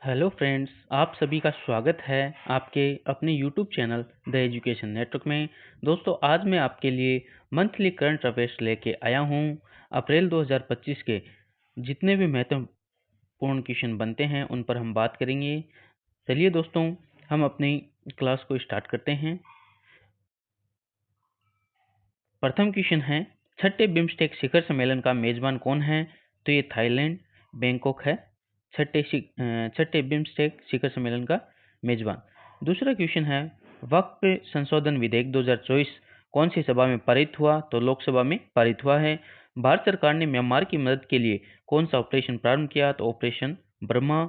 Hello friends, आप सभी का स्वागत है आपके अपने YouTube channel the education network में। दोस्तों, आज मैं आपके लिए मंथली करंट अफेयर्स लेके आया हूँ। अप्रैल 2025 के जितने भी महत्वपूर्ण क्वेश्चन बनते हैं उन पर हम बात करेंगे। चलिए दोस्तों, हम अपनी क्लास को स्टार्ट करते हैं। प्रथम क्वेश्चन है, छठे बिम्स्टेक शिखर सम्मेलन का मेजबान कौन है? तो ये थाईलैंड बैंकॉक है छठे बिम्स्टेक शिखर सम्मेलन का मेजबान। दूसरा क्वेश्चन है, वक्फ संशोधन विधेयक 2024 कौन सी सभा में पारित हुआ? तो लोकसभा में पारित हुआ है। भारत सरकार ने म्यांमार की मदद के लिए कौन सा ऑपरेशन प्रारंभ किया? तो ऑपरेशन ब्रह्मा।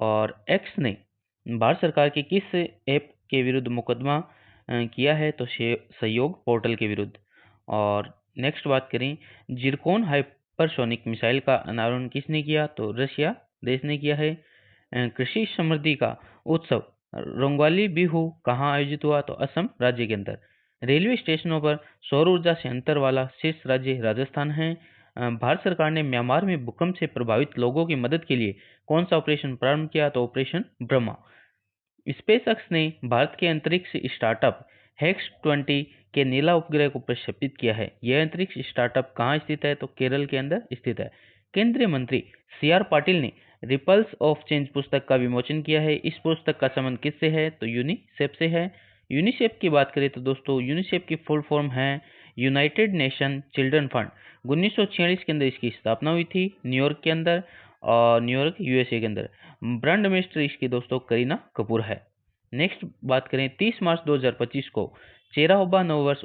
और एक्स ने भारत सरकार के किस ऐप के विरुद्ध मुकदमा किया है? तो सहयोग पोर्टल के विरुद्ध। और नेक्स्ट बात करें, जिरकोन हाइपरसोनिक मिसाइल का अनावरण किसने किया? तो रशिया देश ने किया है। कृषि समृद्धि का उत्सव रंगवाली बिहू कहाँ आयोजित हुआ? तो असम राज्य के अंदर। रेलवे स्टेशनों पर सौर ऊर्जा संयंत्र वाला शीर्ष राज्य राजस्थान है। भारत सरकार ने म्यांमार में भूकंप से प्रभावित लोगों की मदद के लिए कौन सा ऑपरेशन प्रारंभ किया? तो ऑपरेशन ब्रह्मा। स्पेसएक्स ने भारत के अंतरिक्ष स्टार्टअप हेक्स 20 के नीला उपग्रह को प्रक्षेपित किया है। यह अंतरिक्ष स्टार्टअप कहाँ स्थित है? तो केरल के अंदर स्थित है। केंद्रीय मंत्री सी.आर. पाटिल ने रिपल्स ऑफ चेंज पुस्तक का विमोचन किया है। इस पुस्तक का संबंध किससे है? तो यूनिसेफ से है। यूनिसेफ की बात करें तो दोस्तों, यूनिसेफ की फुल फॉर्म है यूनाइटेड नेशन चिल्ड्रन फंड। 1946 के अंदर इसकी स्थापना हुई थी न्यूयॉर्क के अंदर, और न्यूयॉर्क यूएसए के अंदर। ब्रांड एम्बेसडर इसकी दोस्तों करीना कपूर है। नेक्स्ट बात करें, 30 मार्च 2025 को चेराओबा नववर्ष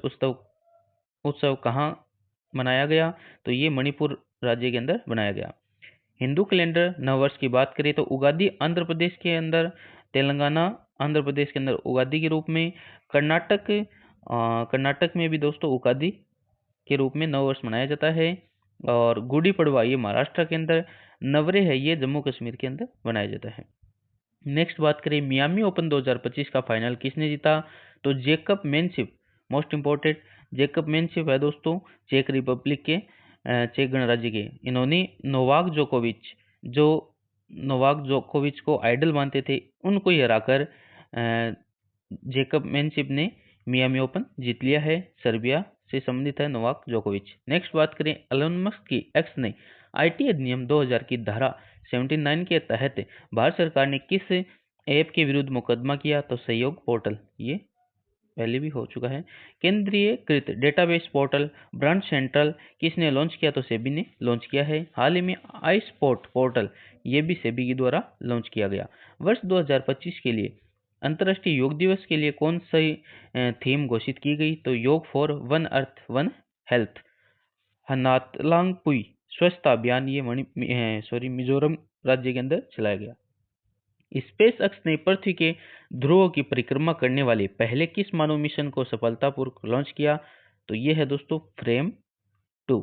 उत्सव कहाँ मनाया गया? तो ये मणिपुर राज्य के अंदर बनाया गया। हिंदू कैलेंडर नववर्ष की बात करें तो उगादी आंध्र प्रदेश के अंदर, तेलंगाना आंध्र प्रदेश के अंदर उगादी के रूप में, कर्नाटक में भी दोस्तों उगादी के रूप में नववर्ष मनाया जाता है। और गुड़ी पड़वा ये महाराष्ट्र के अंदर, नवरे है ये जम्मू कश्मीर के अंदर मनाया जाता है। नेक्स्ट बात करें, मियामी ओपन 2025 का फाइनल किसने जीता? तो जेकब मेनशिप, मोस्ट इंपोर्टेंट जेकब मेनशिप है दोस्तों, चेक रिपब्लिक के चेक गणराज्य के। इन्होंने नोवाक जोकोविच को आइडल मानते थे, उनको ही हराकर जेकब मेनशिप ने मियामी ओपन जीत लिया है। सर्बिया से संबंधित है नोवाक जोकोविच। नेक्स्ट बात करें, एलन मस्क की एक्स ने आईटी अधिनियम 2000 की धारा 79 के तहत भारत सरकार ने किस ऐप के विरुद्ध मुकदमा किया? तो सहयोग पोर्टल, ये पहले भी हो चुका है। केंद्रीयकृत डेटाबेस पोर्टल ब्रांड सेंट्रल किसने लॉन्च किया? तो सेबी ने लॉन्च किया है। हाल ही में आई स्पोर्ट पोर्टल, ये भी सेबी के द्वारा लॉन्च किया गया। वर्ष 2025 के लिए अंतर्राष्ट्रीय योग दिवस के लिए कौन सी थीम घोषित की गई? तो yoga for one earth one health. हनातलांगपुई स्वच्छता अभियान ये मिजोरम राज्य के अंदर चलाया गया। स्पेस एक्स ने पृथ्वी के ध्रुव की परिक्रमा करने वाले पहले किस मानव मिशन को सफलतापूर्वक लॉन्च किया? तो ये है दोस्तों फ्रेम 2।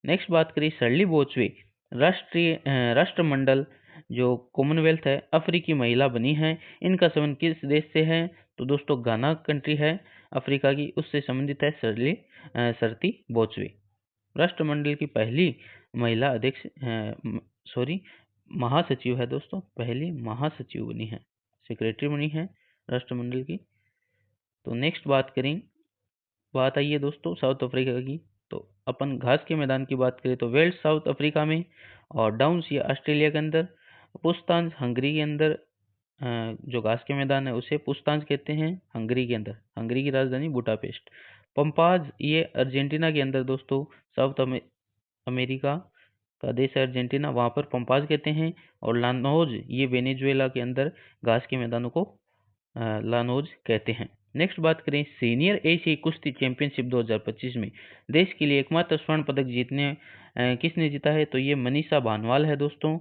नेक्स्ट बात करें, शर्ली बोचवे राष्ट्रमंडल जो कॉमनवेल्थ है अफ्रीकी महिला बनी है। इनका संबंध किस देश से है? तो दोस्तों गाना कंट्री है अफ्रीका की, उससे संबंधित है सरती बोचवे। राष्ट्रमंडल की पहली महिला अध्यक्ष महासचिव है दोस्तों, पहली महासचिव बनी है, सेक्रेटरी बनी है राष्ट्रमंडल की। तो नेक्स्ट बात आई है दोस्तों साउथ अफ्रीका की। तो अपन घास के मैदान की बात करें तो वेल्स साउथ अफ्रीका में, और डाउन्स ये ऑस्ट्रेलिया के अंदर, पुस्तांज हंगरी के अंदर। जो घास के मैदान है उसे पुस्तांज कहते हैं हंगरी के अंदर, हंगरी की राजधानी बुडापेस्ट। पंपाज ये अर्जेंटीना के अंदर दोस्तों, साउथ अमेरिका का देश है अर्जेंटीना, वहाँ पर पंपाज कहते हैं। और लानोज ये वेनेजुएला के अंदर घास के मैदानों को लानोज कहते हैं। नेक्स्ट बात करें, सीनियर एशियाई कुश्ती चैंपियनशिप 2025 में देश के लिए एकमात्र स्वर्ण पदक किसने जीता है? तो ये मनीषा भानवाल है दोस्तों।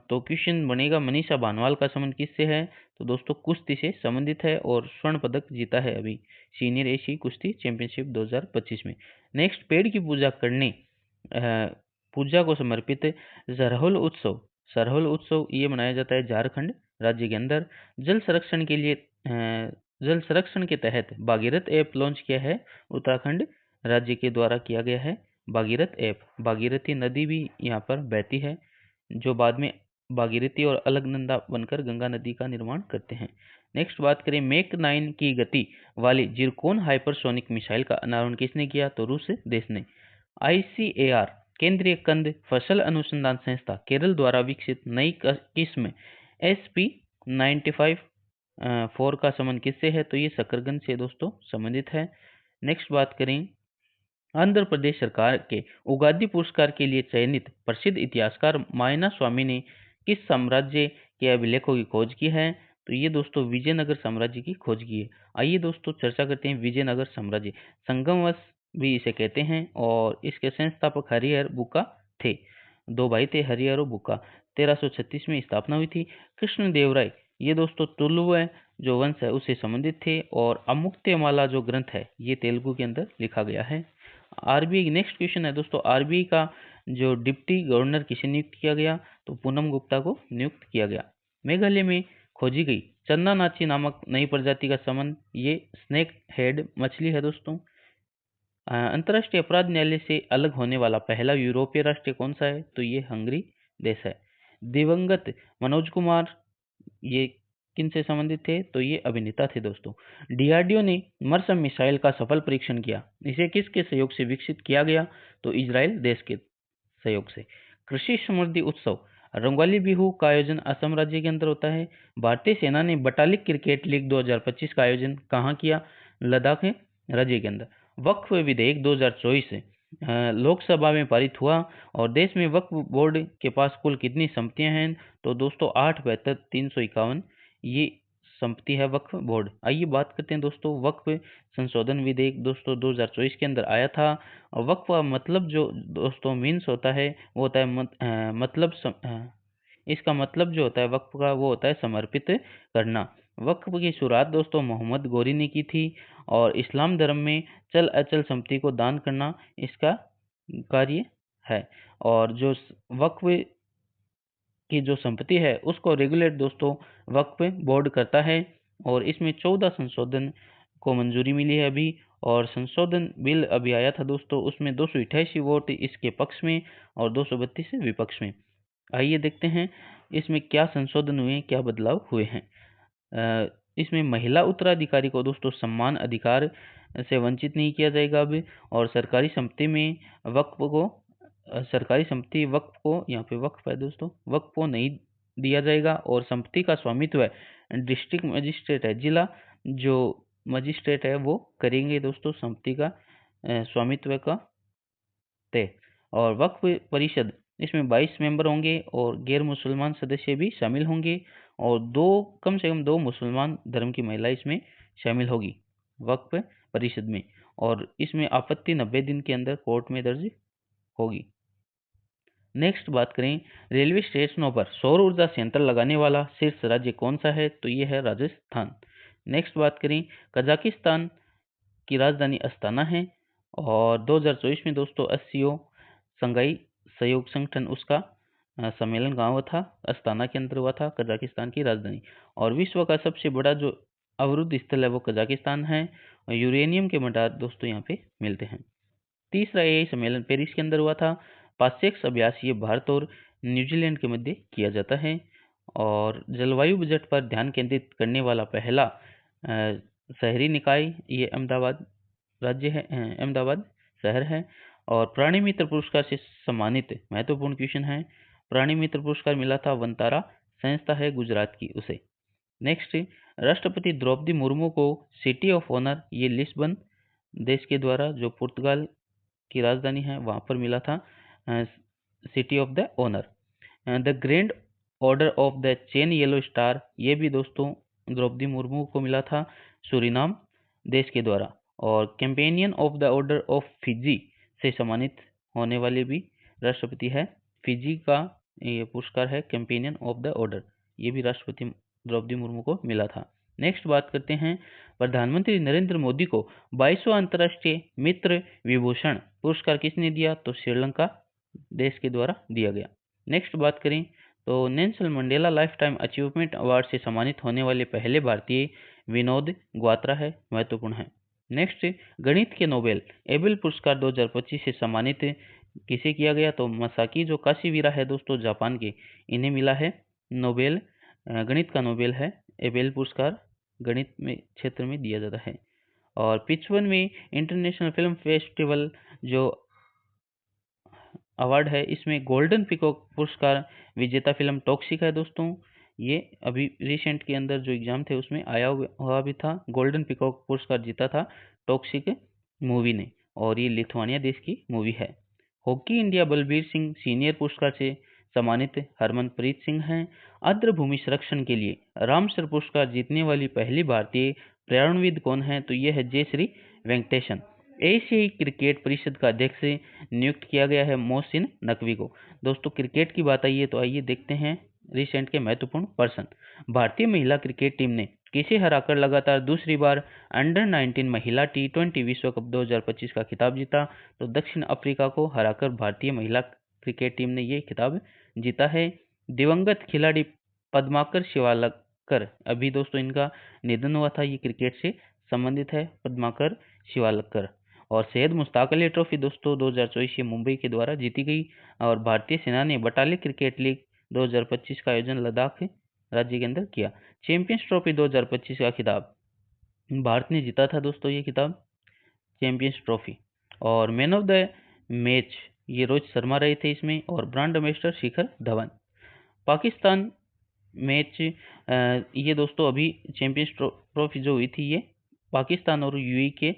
तो क्वेश्चन बनेगा मनीषा भानवाल का संबंध किससे है? तो दोस्तों कुश्ती से संबंधित है, और स्वर्ण पदक जीता है अभी सीनियर एशियाई कुश्ती चैंपियनशिप 2025 में। नेक्स्ट, पेड़ की पूजा करने पूजा को समर्पित सरहुल उत्सव ये मनाया जाता है झारखंड राज्य के अंदर। जल संरक्षण के तहत भागीरथ ऐप लॉन्च किया है उत्तराखंड राज्य के द्वारा किया गया है भागीरथ ऐप। भागीरथी नदी भी यहाँ पर बहती है, जो बाद में भागीरथी और अलकनंदा बनकर गंगा नदी का निर्माण करते हैं। नेक्स्ट बात करें, मैक 9 की गति वाली जिरकोन हाइपरसोनिक मिसाइल का अनावरण किसने किया? तो रूस देश ने। ICAR केंद्रीय कंद फसल अनुसंधान संस्था केरल द्वारा विकसित नई किस्म SP95 का संबंध किससे है? तो ये शकरकंद से दोस्तों संबंधित है। नेक्स्ट बात करें, आंध्र प्रदेश सरकार के उगादी पुरस्कार के लिए चयनित प्रसिद्ध इतिहासकार मायना स्वामी ने किस साम्राज्य के अभिलेखों की खोज की है? तो ये दोस्तों विजयनगर साम्राज्य की खोज की है। आइए दोस्तों चर्चा करते हैं विजयनगर साम्राज्य। संगमवंश भी इसे कहते हैं और इसके संस्थापक हरिहर बुक्का थे। दो भाई थे, हरिहर और बुक्का। 1336 में स्थापना हुई थी। कृष्णदेवराय ये दोस्तों तुलुव जो वंश है उससे संबंधित थे और अमुक्तमाला जो ग्रंथ है ये तेलुगु के अंदर लिखा गया है। आरबीआई नेक्स्ट क्वेश्चन है दोस्तों, आरबीआई का जो डिप्टी गवर्नर किसे नियुक्त किया गया? तो पूनम गुप्ता को नियुक्त किया गया। मेघालय में खोजी गई चंदा नाची नामक नई प्रजाति का संबंध ये स्नेक हेड मछली है दोस्तों। अंतर्राष्ट्रीय अपराध न्यायालय से अलग होने वाला पहला यूरोपीय राष्ट्र कौन सा है? तो ये हंगरी देश है। दिवंगत मनोज कुमार ये किन से संबंधित थे? तो ये अभिनेता थे दोस्तों। डीआरडीओ ने मरसम मिसाइल का सफल परीक्षण किया। इसे किसके सहयोग से विकसित किया गया? तो इजराइल देश के सहयोग से। कृषि समृद्धि उत्सव रंगवाली बिहू का आयोजन असम राज्य के अंदर होता है। भारतीय सेना ने बटालिक क्रिकेट लीग 2025 का आयोजन कहाँ किया? लद्दाख राज्य के अंदर। वक्फ विधेयक 2024 लोकसभा में पारित हुआ और देश में वक्फ बोर्ड के पास कुल कितनी संपत्तियां हैं? तो दोस्तों 8 72 351 ये संपत्ति है वक्फ बोर्ड। आइए बात करते हैं दोस्तों, वक्फ संशोधन विधेयक दोस्तों 2024 के अंदर आया था। वक्फ का मतलब जो दोस्तों मीन्स होता है वो होता है इसका मतलब जो होता है वक्फ का वो होता है समर्पित करना। वक्फ की शुरुआत दोस्तों मोहम्मद गौरी ने की थी और इस्लाम धर्म में चल अचल संपत्ति को दान करना इसका कार्य है। और जो वक्फ की जो संपत्ति है उसको रेगुलेट दोस्तों वक्फ बोर्ड करता है और इसमें 14 संशोधन को मंजूरी मिली है अभी। और संशोधन बिल अभी आया था दोस्तों, उसमें 288 वोट इसके पक्ष में और 232 विपक्ष में। आइए देखते हैं इसमें क्या संशोधन हुए, क्या बदलाव हुए हैं। इसमें महिला उत्तराधिकारी को दोस्तों सम्मान अधिकार से वंचित नहीं किया जाएगा अब। और सरकारी संपत्ति में सरकारी संपत्ति वक्फ को, यहाँ पे वक्फ है दोस्तों, वक्फ को नहीं दिया जाएगा। और संपत्ति का स्वामित्व डिस्ट्रिक्ट मजिस्ट्रेट है, जिला जो मजिस्ट्रेट है वो करेंगे दोस्तों संपत्ति का स्वामित्व का तय। और वक्फ परिषद इसमें 22 मेंबर होंगे और गैर मुसलमान सदस्य भी शामिल होंगे और कम से कम 2 मुसलमान धर्म की महिला इसमें शामिल होगी वक्फ परिषद में। और इसमें आपत्ति 90 दिन के अंदर कोर्ट में दर्ज होगी। नेक्स्ट बात करें, रेलवे स्टेशनों पर सौर ऊर्जा संयंत्र लगाने वाला शीर्ष राज्य कौन सा है? तो ये है राजस्थान। नेक्स्ट बात करें, कजाकिस्तान की राजधानी अस्ताना है और 2024 में दोस्तों SCO संघाई सहयोग संगठन उसका सम्मेलन कहाँ हुआ था? अस्ताना के अंदर हुआ था, कजाकिस्तान की राजधानी। और विश्व का सबसे बड़ा जो अवरुद्ध स्थल है वो कजाकिस्तान है और यूरेनियम के भंडार दोस्तों यहाँ पे मिलते हैं। तीसरा AI सम्मेलन पेरिस के अंदर हुआ था। पास्यक्स अभ्यास ये भारत और न्यूजीलैंड के मध्य किया जाता है। और जलवायु बजट पर ध्यान केंद्रित करने वाला पहला शहरी निकाय ये अहमदाबाद राज्य है, अहमदाबाद शहर है। और प्राणी मित्र पुरस्कार से सम्मानित महत्वपूर्ण क्वेश्चन है, प्राणी मित्र पुरस्कार मिला था वनतारा संस्था है गुजरात की उसे। नेक्स्ट, राष्ट्रपति द्रौपदी मुर्मू को सिटी ऑफ ऑनर ये लिस्बन देश के द्वारा जो पुर्तगाल की राजधानी है वहां पर मिला था city of the honour. The grand order of the chain yellow star ये भी दोस्तों द्रौपदी मुर्मू को मिला था सूरीनाम देश के द्वारा। और companion of the order of Fiji से सम्मानित होने वाले भी राष्ट्रपति है, फिजी का ये पुरस्कार है कैंपेनियन ऑफ द ऑर्डर, ये भी राष्ट्रपति द्रौपदी मुर्मू को मिला था। नेक्स्ट बात करते हैं, प्रधानमंत्री नरेंद्र मोदी को 22वां अंतर्राष्ट्रीय मित्र विभूषण पुरस्कार किसने दिया? तो श्रीलंका देश के द्वारा दिया गया। नेक्स्ट बात करें तो Nelson Mandela life time achievement award से सम्मानित होने वाले पहले भारतीय विनोद ग्वात्रा है, महत्वपूर्ण है। नेक्स्ट, गणित के नोबेल एबेल पुरस्कार 2025 से सम्मानित किसे किया गया, तो मसाकी जो काशीवीरा है दोस्तों जापान के, इन्हें मिला है नोबेल गणित का नोबेल है, एबेल पुरस्कार गणित में क्षेत्र में दिया जाता है। और 55वीं इंटरनेशनल फिल्म फेस्टिवल जो अवार्ड है, इसमें गोल्डन पिकॉक पुरस्कार विजेता फिल्म टॉक्सिक है दोस्तों। ये अभी रिसेंट के अंदर जो एग्जाम थे उसमें आया हुआ भी था, गोल्डन पिकॉक पुरस्कार जीता था टॉक्सिक मूवी ने, और ये लिथुआनिया देश की मूवी है। Hockey India Balbir Singh senior पुरस्कार से सम्मानित हरमनप्रीत सिंह हैं। आर्द्र भूमि संरक्षण के लिए रामसर पुरस्कार जीतने वाली पहली भारतीय पर्यावरणविद कौन है, तो ये है जयश्री वेंकटेशन। एशियाई क्रिकेट परिषद का अध्यक्ष नियुक्त किया गया है मोहसिन नकवी को। दोस्तों क्रिकेट की बात आई है तो आइए देखते हैं रिसेंट के महत्वपूर्ण पर्सन। भारतीय महिला क्रिकेट टीम ने किसे हराकर लगातार दूसरी बार अंडर 19 महिला T20 विश्व कप 2025 का खिताब जीता, तो दक्षिण अफ्रीका को हराकर भारतीय महिला क्रिकेट टीम ने ये खिताब जीता है। दिवंगत खिलाड़ी पद्माकर शिवालकर, अभी दोस्तों इनका निधन हुआ था, ये क्रिकेट से संबंधित है पद्माकर शिवालकर। और सैयद मुश्ताक अली ट्रॉफी दोस्तों 2024 मुंबई के द्वारा जीती गई, और भारतीय सेना ने बटालियन क्रिकेट लीग 2025 का आयोजन लद्दाख राज्य के अंदर किया। चैंपियंस ट्रॉफी 2025 का खिताब भारत ने जीता था दोस्तों, ये खिताब चैंपियंस ट्रॉफी। और मैन ऑफ द मैच ये रोहित शर्मा रहे थे इसमें, और brand ambassador Shikhar Dhawan. Pakistan match ये दोस्तों अभी चैंपियंस ट्रॉफी जो हुई थी ये पाकिस्तान और यूएई के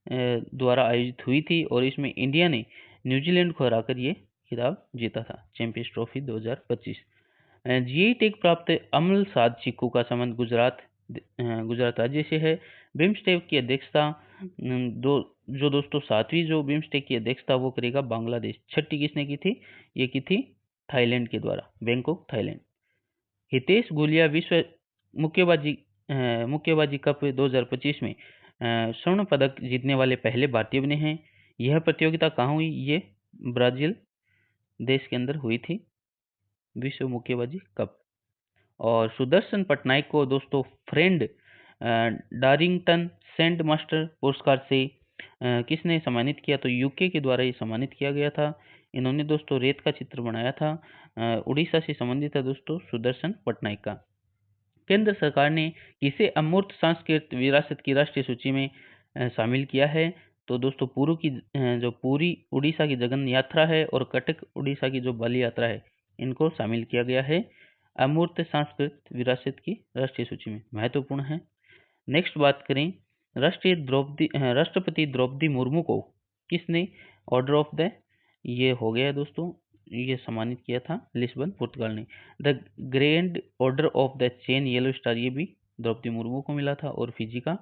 द्वारा आयोजित हुई थी, और इसमें इंडिया ने न्यूजीलैंड को हराकर ये खिताब जीता था चैंपियंस ट्रॉफी 2025। जीआई टैग प्राप्त अमल साध चिक्कू का संबंध गुजरात राज्य से है। बिम्स्टेक की अध्यक्षता जो दोस्तों 7वीं जो बिम्स्टेक की अध्यक्षता वो करेगा बांग्लादेश। 6ठी किसने की थी, ये की थी थाईलैंड के द्वारा, बैंकॉक थाईलैंड। हितेश गुलिया विश्व मुक्केबाजी कप 2025 में स्वर्ण पदक जीतने वाले पहले भारतीय बने हैं। यह प्रतियोगिता कहाँ हुई, ये ब्राजील देश के अंदर हुई थी, विश्व मुक्केबाजी कप। और सुदर्शन पटनायक को दोस्तों फ्रेंड डारिंगटन सेंट मास्टर पुरस्कार से किसने सम्मानित किया, तो यूके के द्वारा ये सम्मानित किया गया था। इन्होंने दोस्तों रेत का चित्र बनाया था, उड़ीसा से संबंधित है दोस्तों सुदर्शन पटनायक का। केंद्र सरकार ने किसे अमूर्त सांस्कृतिक विरासत की राष्ट्रीय सूची में शामिल किया है, तो दोस्तों जो पूरी उड़ीसा की जगन यात्रा है और कटक उड़ीसा की जो बाली यात्रा है, इनको शामिल किया गया है अमूर्त सांस्कृतिक विरासत की राष्ट्रीय सूची में, महत्वपूर्ण है। नेक्स्ट बात करें, राष्ट्रपति द्रौपदी मुर्मू को किसने ऑर्डर ऑफ द ये हो गया दोस्तों, ये सम्मानित किया था लिस्बन पुर्तगाल ने। The grand order of the chain yellow star ये भी द्रौपदी मुर्मू को मिला था, और फिजी का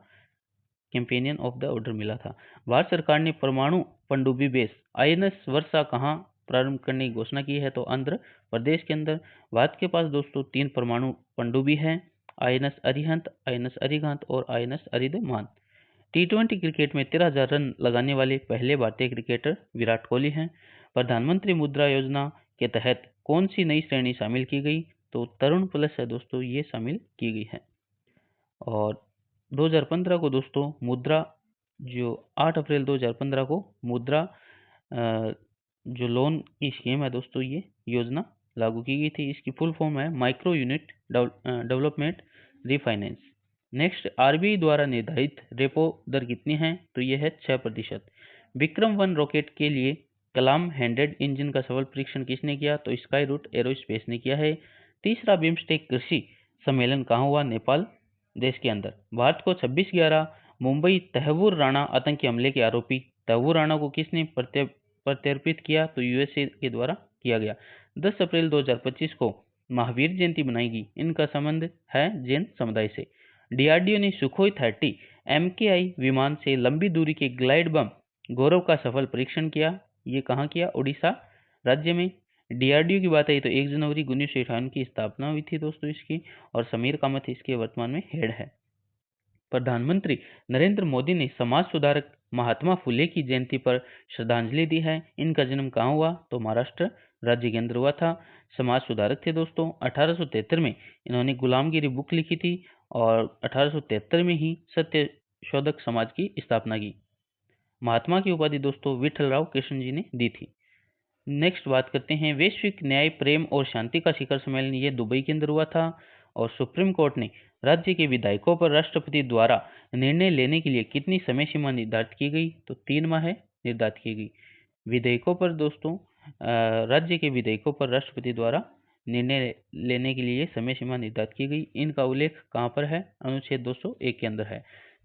कैंपेनियन ऑफ द ऑर्डर मिला था। भारत सरकार ने परमाणु पनडुब्बी बेस INS वर्षा कहाँ प्रारंभ करने की घोषणा की है, तो आंध्र प्रदेश के अंदर। भारत के पास दोस्तों 3 परमाणु पनडुब्बी है, INS अरिहंत, INS अरिहंत और INS अरिधमान। T20 क्रिकेट में 13,000 रन लगाने वाले पहले भारतीय क्रिकेटर विराट कोहली हैं। प्रधानमंत्री मुद्रा योजना के तहत कौन सी नई श्रेणी शामिल की गई, तो तरुण प्लस है दोस्तों, ये शामिल की गई है। और 2015 को दोस्तों मुद्रा जो 8 अप्रैल 2015 को मुद्रा जो लोन की स्कीम है दोस्तों, ये योजना लागू की गई थी। इसकी फुल फॉर्म है micro unit development refinance. Next, RBI द्वारा निर्धारित रेपो दर कितनी है, तो ये है 6%। विक्रम-1 रॉकेट के लिए कलाम हैंडेड इंजन का सफल परीक्षण किसने किया, तो स्काई रूट एरोस्पेस ने किया है। तीसरा बिम्स्टेक कृषि सम्मेलन कहाँ हुआ, नेपाल देश के अंदर। भारत को 26/11 मुंबई तहव्वुर राणा आतंकी हमले के आरोपी तहव्वुर राणा को किसने प्रत्यर्पित किया, तो USA के द्वारा किया गया। 10 अप्रैल 2025 को महावीर जयंती मनाएगी, इनका संबंध है जैन समुदाय से। DRDO ने सुखोई 30 MKI विमान से लंबी दूरी के ग्लाइड बम गौरव का सफल परीक्षण किया, ये कहाँ किया, उड़ीसा राज्य में। DRDO की बात आई तो 1 जनवरी 1958 की स्थापना हुई थी दोस्तों इसकी, और समीर कामत इसके वर्तमान में हेड है। प्रधानमंत्री नरेंद्र मोदी ने समाज सुधारक महात्मा फुले की जयंती पर श्रद्धांजलि दी है। इनका जन्म कहाँ हुआ, तो महाराष्ट्र राज्य के अंदर हुआ था। समाज सुधारक थे दोस्तों। 1873 में इन्होंने गुलामगिरी बुक लिखी थी, और 1873 में ही सत्य शोधक समाज की स्थापना की। महात्मा की उपाधि दोस्तों विठल राव कृष्ण जी ने दी थी। नेक्स्ट बात करते हैं वैश्विक न्याय प्रेम और शांति का शिखर सम्मेलन, ये दुबई के अंदर हुआ था। और सुप्रीम कोर्ट ने राज्य के विधायकों पर राष्ट्रपति द्वारा निर्णय लेने के लिए कितनी समय सीमा निर्धारित की गई, तो 3 माह निर्धारित की गई। विधेयकों पर दोस्तों राज्य के विधेयकों पर राष्ट्रपति द्वारा निर्णय लेने के लिए समय सीमा निर्धारित की गई। इनका उल्लेख कहाँ पर है, अनुच्छेद 201 के अंदर है।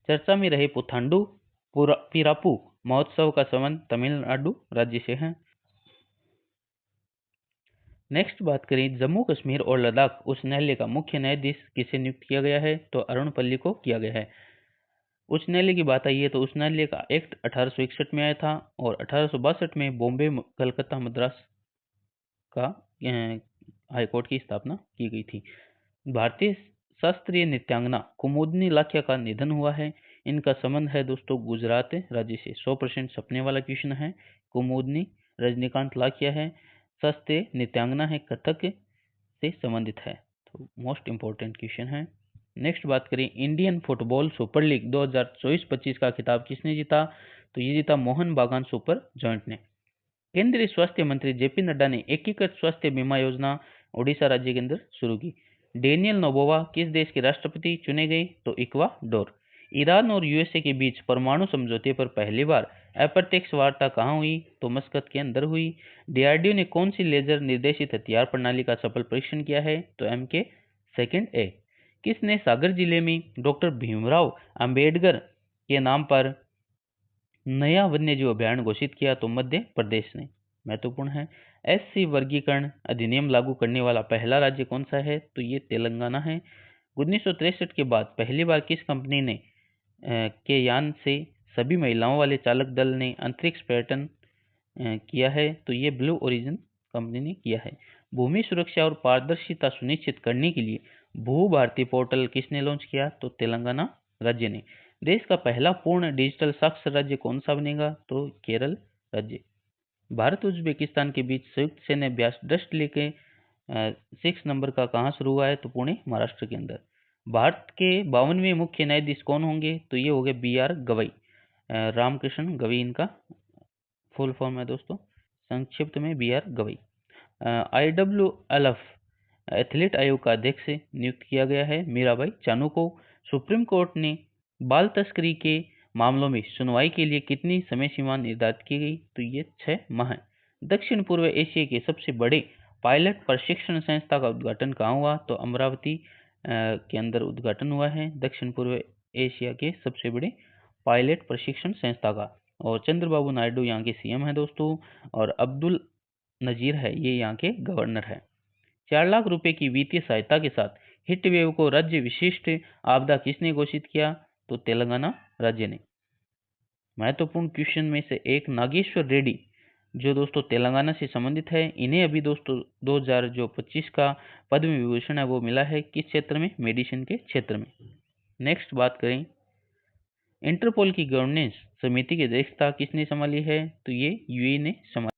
चर्चा में रहे पुथांडु पिरापू महोत्सव का संबंध तमिलनाडु राज्य से है। नेक्स्ट बात करें जम्मू कश्मीर और लद्दाख उच्च न्यायालय का मुख्य न्यायाधीश किसे नियुक्त किया गया है, तो अरुण पल्ली को किया गया है। उच्च न्यायालय की बात आई है तो उच्च न्यायालय का एक्ट 1861 में आया था और 1862 में बॉम्बे कलकत्ता मद्रास का हाईकोर्ट की स्थापना की गई थी। भारतीय शास्त्रीय नृत्यांगना कुमुदनी लाखिया का निधन हुआ है। इनका संबंध है दोस्तों गुजरात राज्य से। 100% छपने वाला क्वेश्चन है। कुमुदनी रजनीकांत लाखिया है, शास्त्रीय नृत्यांगना है, कथक से संबंधित है, तो मोस्ट इंपोर्टेंट क्वेश्चन है। नेक्स्ट बात करें इंडियन फुटबॉल सुपर लीग 2024-25 का खिताब किसने जीता, तो ये जीता मोहन बागान सुपर जॉइंट ने। केंद्रीय स्वास्थ्य मंत्री जेपी नड्डा ने एकीकृत स्वास्थ्य बीमा योजना ओडिशा राज्य के अंदर शुरू की। डेनियल नोबोवा किस देश के राष्ट्रपति चुने गए, तो इक्वाडोर। ईरान और यूएसए के बीच परमाणु समझौते पर पहली बार अप्रत्यक्ष वार्ता कहाँ हुई, तो मस्कत के अंदर हुई। डीआरडीओ ने कौन सी लेजर निर्देशित हथियार प्रणाली का सफल परीक्षण किया है, तो MK2A। किसने सागर जिले में डॉक्टर भीमराव अंबेडकर के नाम पर नया वन्यजीव अभयारण्य घोषित किया, तो मध्य प्रदेश ने। महत्वपूर्ण है। SC वर्गीकरण अधिनियम लागू करने वाला पहला राज्य कौन सा है, तो ये तेलंगाना है। 1963 के बाद पहली बार किस कंपनी ने के यान से सभी महिलाओं वाले चालक दल ने अंतरिक्ष पर्यटन किया है, तो ये ब्लू ओरिजिन कंपनी ने किया है। भूमि सुरक्षा और पारदर्शिता सुनिश्चित करने के लिए भू भारती पोर्टल किसने लॉन्च किया, तो तेलंगाना राज्य ने। देश का पहला पूर्ण डिजिटल साक्षर राज्य कौन सा बनेगा, तो केरल राज्य। भारत उज्बेकिस्तान के बीच संयुक्त सैन्य अभ्यास डस्ट लेके 6 नंबर का कहाँ शुरू हुआ है, तो पुणे महाराष्ट्र के अंदर। भारत के 52वें मुख्य न्यायाधीश कौन होंगे, तो ये हो गए BR गवई। रामकृष्ण गवई इनका फुल फॉर्म है दोस्तों, संक्षिप्त में BR गवई। IWLF एथलीट आयोग का अध्यक्ष नियुक्त किया गया है मीराबाई चानू को। सुप्रीम कोर्ट ने बाल तस्करी के मामलों में सुनवाई के लिए कितनी समय सीमा निर्धारित की गई, तो ये 6 माह। दक्षिण पूर्व एशिया के सबसे बड़े पायलट प्रशिक्षण संस्था का उद्घाटन कहाँ हुआ, तो अमरावती के अंदर उद्घाटन हुआ है दक्षिण पूर्व एशिया के सबसे बड़े पायलट प्रशिक्षण संस्था का। और चंद्रबाबू नायडू यहाँ के CM है दोस्तों, और अब्दुल नजीर है ये यहाँ के गवर्नर है। 4 लाख रुपए की वित्तीय सहायता के साथ हिट वेव को राज्य विशिष्ट आपदा किसने घोषित किया, तो तेलंगाना राज्य ने। महत्वपूर्ण क्वेश्चन में से एक नागेश्वर रेड्डी जो दोस्तों तेलंगाना से संबंधित है, इन्हें अभी दोस्तों 2025 का पद्म विभूषण है वो मिला है किस क्षेत्र में, मेडिसिन के क्षेत्र में। नेक्स्ट बात करें इंटरपोल की गवर्नेंस समिति की अध्यक्षता किसने संभाली है, तो ये UAE ने संभाली।